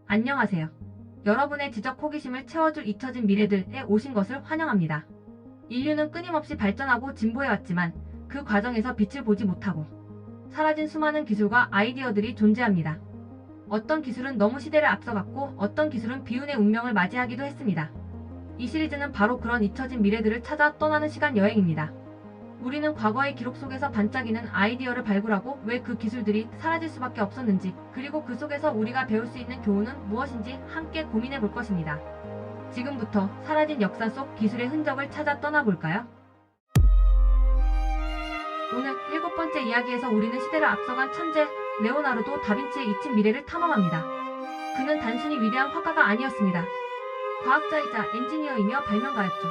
안녕하세요. 여러분의 지적 호기심을 채워줄 잊혀진 미래들에 오신 것을 환영합니다. 인류는 끊임없이 발전하고 진보해왔지만 그 과정에서 빛을 보지 못하고 사라진 수많은 기술과 아이디어들이 존재합니다. 어떤 기술은 너무 시대를 앞서갔고 어떤 기술은 비운의 운명을 맞이하기도 했습니다. 이 시리즈는 바로 그런 잊혀진 미래들을 찾아 떠나는 시간 여행입니다. 우리는 과거의 기록 속에서 반짝이는 아이디어를 발굴하고 왜 그 기술들이 사라질 수밖에 없었는지, 그리고 그 속에서 우리가 배울 수 있는 교훈은 무엇인지 함께 고민해 볼 것입니다. 지금부터 사라진 역사 속 기술의 흔적을 찾아 떠나볼까요? 오늘 7번째 이야기에서 우리는 시대를 앞서간 천재 레오나르도 다빈치의 잊힌 미래를 탐험합니다. 그는 단순히 위대한 화가가 아니었습니다. 과학자이자 엔지니어이며 발명가였죠.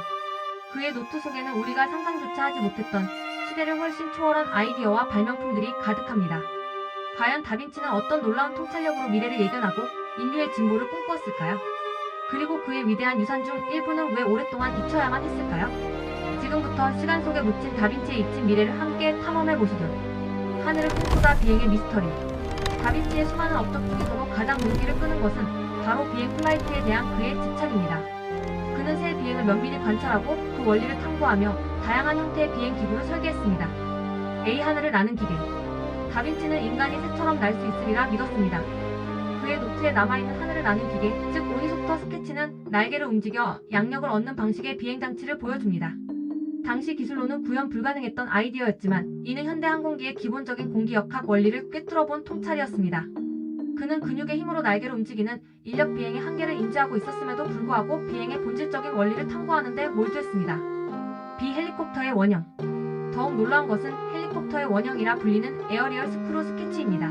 그의 노트 속에는 우리가 상상조차 하지 못했던 시대를 훨씬 초월한 아이디어와 발명품들이 가득합니다. 과연 다빈치는 어떤 놀라운 통찰력으로 미래를 예견하고 인류의 진보를 꿈꾸었을까요? 그리고 그의 위대한 유산 중 일부는 왜 오랫동안 잊혀야만 했을까요? 지금부터 시간 속에 묻힌 다빈치의 잊힌 미래를 함께 탐험해 보시죠. 하늘을 꿈꾸다 비행의 미스터리. 다빈치의 수많은 업적 중에서도 가장 눈길을 끄는 것은 바로 비행 플라이트에 대한 그의 집착입니다. 그는 새 비행을 면밀히 관찰하고 그 원리를 탐구하며 다양한 형태의 비행 기구를 설계했습니다. A. 하늘을 나는 기계. 다빈치는 인간이 새처럼 날 수 있으리라 믿었습니다. 그의 노트에 남아있는 하늘을 나는 기계, 즉 오니소터 스케치는 날개를 움직여 양력을 얻는 방식의 비행 장치를 보여줍니다. 당시 기술로는 구현 불가능했던 아이디어였지만 이는 현대 항공기의 기본적인 공기역학 원리를 꿰뚫어본 통찰이었습니다. 그는 근육의 힘으로 날개를 움직이는 인력 비행의 한계를 인지하고 있었음에도 불구하고 비행의 본질적인 원리를 탐구하는 데 몰두했습니다. B. 헬리콥터의 원형. 더욱 놀라운 것은 헬리콥터의 원형이라 불리는 에어리얼 스크루 스케치입니다.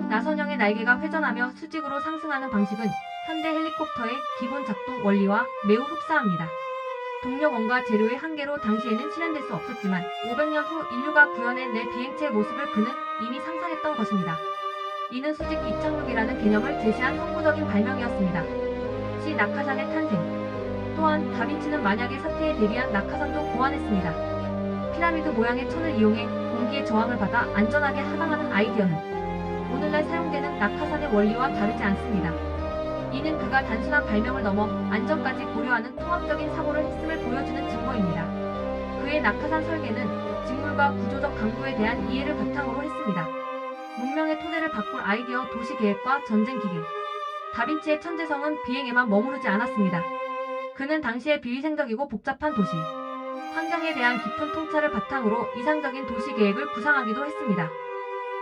나선형의 날개가 회전하며 수직으로 상승하는 방식은 현대 헬리콥터의 기본 작동 원리와 매우 흡사합니다. 동력원과 재료의 한계로 당시에는 실현될 수 없었지만 500년 후 인류가 구현해낼 비행체의 모습을 그는 이미 상상했던 것입니다. 이는 수직 이착륙이라는 개념을 제시한 선구적인 발명이었습니다. C. 낙하산의 탄생. 또한 다빈치는 만약의 사태에 대비한 낙하산도 고안했습니다. 피라미드 모양의 천을 이용해 공기의 저항을 받아 안전하게 하강하는 아이디어는 오늘날 사용되는 낙하산의 원리와 다르지 않습니다. 이는 그가 단순한 발명을 넘어 안전까지 고려하는 통합적인 사고를 했음을 보여주는 증거입니다. 그의 낙하산 설계는 직물과 구조적 강도에 대한 이해를 바탕으로 했습니다. 문명의 토대를 바꿀 아이디어 도시계획과 전쟁기계. 다빈치의 천재성은 비행에만 머무르지 않았습니다. 그는 당시의 비위생적이고 복잡한 도시, 환경에 대한 깊은 통찰을 바탕으로 이상적인 도시계획을 구상하기도 했습니다.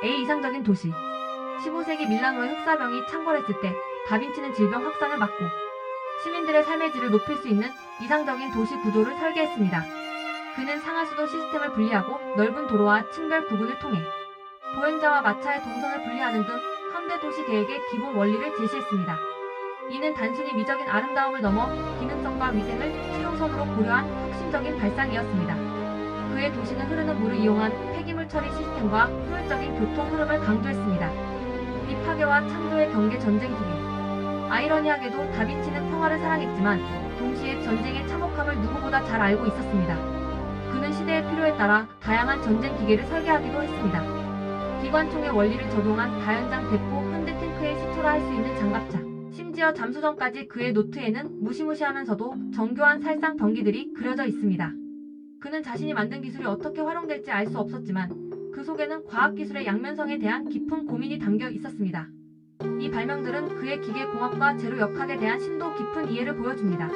A. 이상적인 도시. 15세기 밀라노의 흑사병이 창궐했을 때 다빈치는 질병 확산을 막고 시민들의 삶의 질을 높일 수 있는 이상적인 도시 구조를 설계했습니다. 그는 상하수도 시스템을 분리하고 넓은 도로와 층별 구분을 통해 보행자와 마차의 동선을 분리하는 등 현대 도시 계획의 기본 원리를 제시했습니다. 이는 단순히 미적인 아름다움을 넘어 기능성과 위생을 최우선으로 고려한 혁신적인 발상이었습니다. 그의 도시는 흐르는 물을 이용한 폐기물 처리 시스템과 효율적인 교통 흐름을 강조했습니다. 이 파괴와 창조의 경계 전쟁 기계. 아이러니하게도 다빈치는 평화를 사랑했지만 동시에 전쟁의 참혹함을 누구보다 잘 알고 있었습니다. 그는 시대의 필요에 따라 다양한 전쟁 기계를 설계하기도 했습니다. 기관총의 원리를 적용한 다연장 대포 현대 탱크에 시초라 할 수 있는 장갑차, 심지어 잠수정까지 그의 노트에는 무시무시하면서도 정교한 살상 병기들이 그려져 있습니다. 그는 자신이 만든 기술이 어떻게 활용될지 알 수 없었지만 그 속에는 과학기술의 양면성에 대한 깊은 고민이 담겨 있었습니다. 이 발명들은 그의 기계공학과 재료역학에 대한 심도 깊은 이해를 보여줍니다.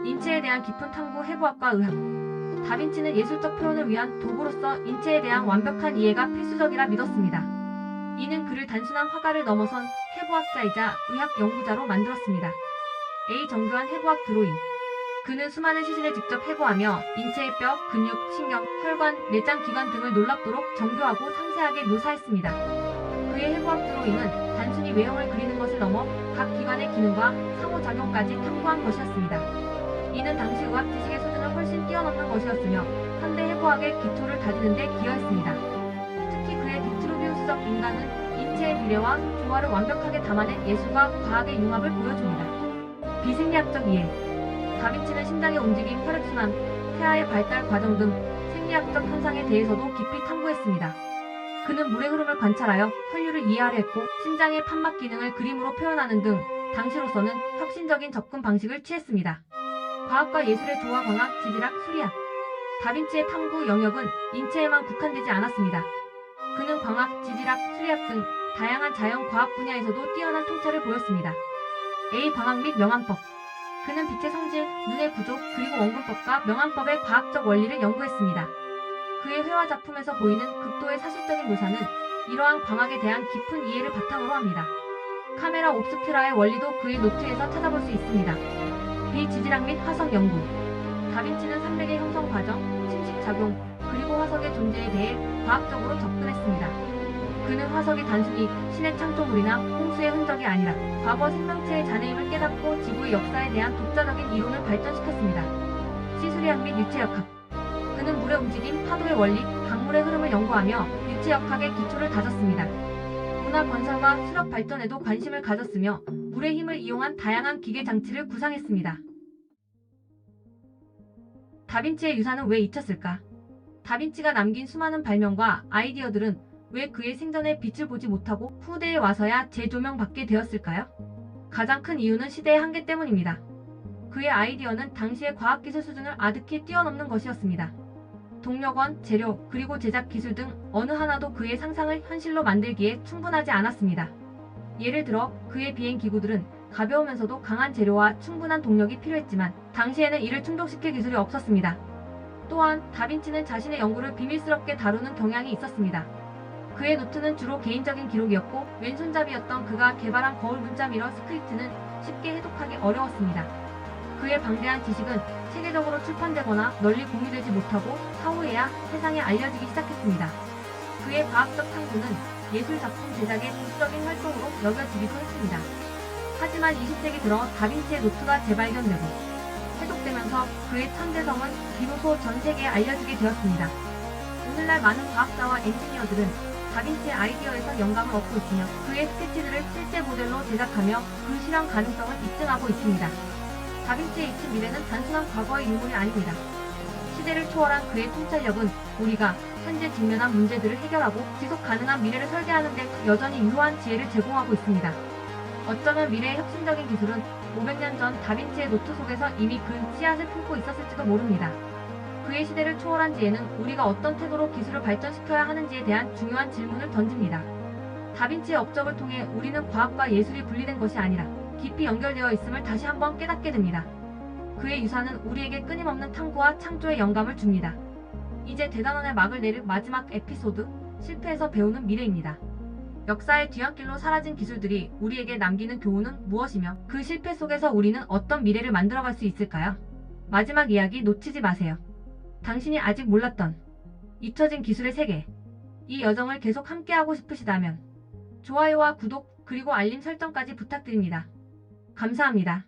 인체에 대한 깊은 탐구 해부학과 의학. 다빈치는 예술적 표현을 위한 도구로서 인체에 대한 완벽한 이해가 필수적이라 믿었습니다. 이는 그를 단순한 화가를 넘어선 해부학자이자 의학 연구자로 만들었습니다. A. 정교한 해부학 드로잉. 그는 수많은 시신을 직접 해부하며 인체의 뼈, 근육, 신경, 혈관, 내장 기관 등을 놀랍도록 정교하고 상세하게 묘사했습니다. 그의 해부학 드로잉은 단순히 외형을 그리는 것을 넘어 각 기관의 기능과 상호작용까지 탐구한 것이었습니다. 이는 당시 의학 지식의 수준을 훨씬 뛰어넘는 것이었으며 현대 해부학의 기초를 다지는 데 기여했습니다. 특히 그의 비트루비우스적 인간은 인체의 비례와 조화를 완벽하게 담아낸 예술과 과학의 융합을 보여줍니다. 비생리학적 이해. 다빈치는 심장의 움직임, 혈액순환, 태아의 발달 과정 등 생리학적 현상에 대해서도 깊이 탐구했습니다. 그는 물의 흐름을 관찰하여 혈류를 이해하려 했고 심장의 판막 기능을 그림으로 표현하는 등 당시로서는 혁신적인 접근 방식을 취했습니다. 과학과 예술의 조화 광학, 지질학, 수리학. 다빈치의 탐구 영역은 인체에만 국한되지 않았습니다. 그는 광학, 지질학, 수리학 등 다양한 자연 과학 분야에서도 뛰어난 통찰을 보였습니다. A. 광학 및 명암법. 그는 빛의 성질, 눈의 구조, 그리고 원근법과 명암법의 과학적 원리를 연구했습니다. 그의 회화 작품에서 보이는 극도의 사실적인 묘사는 이러한 광학에 대한 깊은 이해를 바탕으로 합니다. 카메라 옵스큐라의 원리도 그의 노트에서 찾아볼 수 있습니다. B. 지질학 및 화석 연구. 다빈치는 산맥의 형성 과정, 침식 작용, 그리고 화석의 존재에 대해 과학적으로 접근했습니다. 그는 화석이 단순히 신의 창조물이나 홍수의 흔적이 아니라 과거 생명체의 잔해임을 깨닫고 지구의 역사에 대한 독자적인 이론을 발전시켰습니다. C. 수리학 및 유체역학. 그는 물의 움직임, 파도의 원리, 강물의 흐름을 연구하며 유체역학의 기초를 다졌습니다. 문화 건설과 수력 발전에도 관심을 가졌으며 물의 힘을 이용한 다양한 기계 장치를 구상했습니다. 다빈치의 유산은 왜 잊혔을까? 다빈치가 남긴 수많은 발명과 아이디어들은 왜 그의 생전에 빛을 보지 못하고 후대에 와서야 재조명받게 되었을까요? 가장 큰 이유는 시대의 한계 때문입니다. 그의 아이디어는 당시의 과학기술 수준을 아득히 뛰어넘는 것이었습니다. 동력원, 재료, 그리고 제작 기술 등 어느 하나도 그의 상상을 현실로 만들기에 충분하지 않았습니다. 예를 들어 그의 비행기구들은 가벼우면서도 강한 재료와 충분한 동력이 필요했지만 당시에는 이를 충족시킬 기술이 없었습니다. 또한 다빈치는 자신의 연구를 비밀스럽게 다루는 경향이 있었습니다. 그의 노트는 주로 개인적인 기록이었고 왼손잡이였던 그가 개발한 거울 문자 미러 스크립트는 쉽게 해독하기 어려웠습니다. 그의 방대한 지식은 세계적으로 출판되거나 널리 공유되지 못하고 사후에야 세상에 알려지기 시작했습니다. 그의 과학적 탐구는 예술작품 제작의 부수적인 활동으로 여겨지기도 했습니다. 하지만 20세기 들어 다빈치의 노트가 재발견되고 해독되면서 그의 천재성은 비로소 전 세계에 알려지게 되었습니다. 오늘날 많은 과학자와 엔지니어들은 다빈치의 아이디어에서 영감을 얻고 있으며 그의 스케치들을 실제 모델로 제작하며 그 실현 가능성을 입증하고 있습니다. 다빈치의 잊힌 미래는 단순한 과거의 유물이 아닙니다. 시대를 초월한 그의 통찰력은 우리가 현재 직면한 문제들을 해결하고 지속 가능한 미래를 설계하는 데 여전히 유효한 지혜를 제공하고 있습니다. 어쩌면 미래의 혁신적인 기술은 500년 전 다빈치의 노트 속에서 이미 그 씨앗을 품고 있었을지도 모릅니다. 그의 시대를 초월한 지혜는 우리가 어떤 태도로 기술을 발전시켜야 하는지에 대한 중요한 질문을 던집니다. 다빈치의 업적을 통해 우리는 과학과 예술이 분리된 것이 아니라 깊이 연결되어 있음을 다시 한번 깨닫게 됩니다. 그의 유산은 우리에게 끊임없는 탐구와 창조의 영감을 줍니다. 이제 대단원의 막을 내릴 마지막 에피소드, 실패에서 배우는 미래입니다. 역사의 뒤안길로 사라진 기술들이 우리에게 남기는 교훈은 무엇이며 그 실패 속에서 우리는 어떤 미래를 만들어갈 수 있을까요? 마지막 이야기 놓치지 마세요. 당신이 아직 몰랐던 잊혀진 기술의 세계. 이 여정을 계속 함께하고 싶으시다면 좋아요와 구독 그리고 알림 설정까지 부탁드립니다. 감사합니다.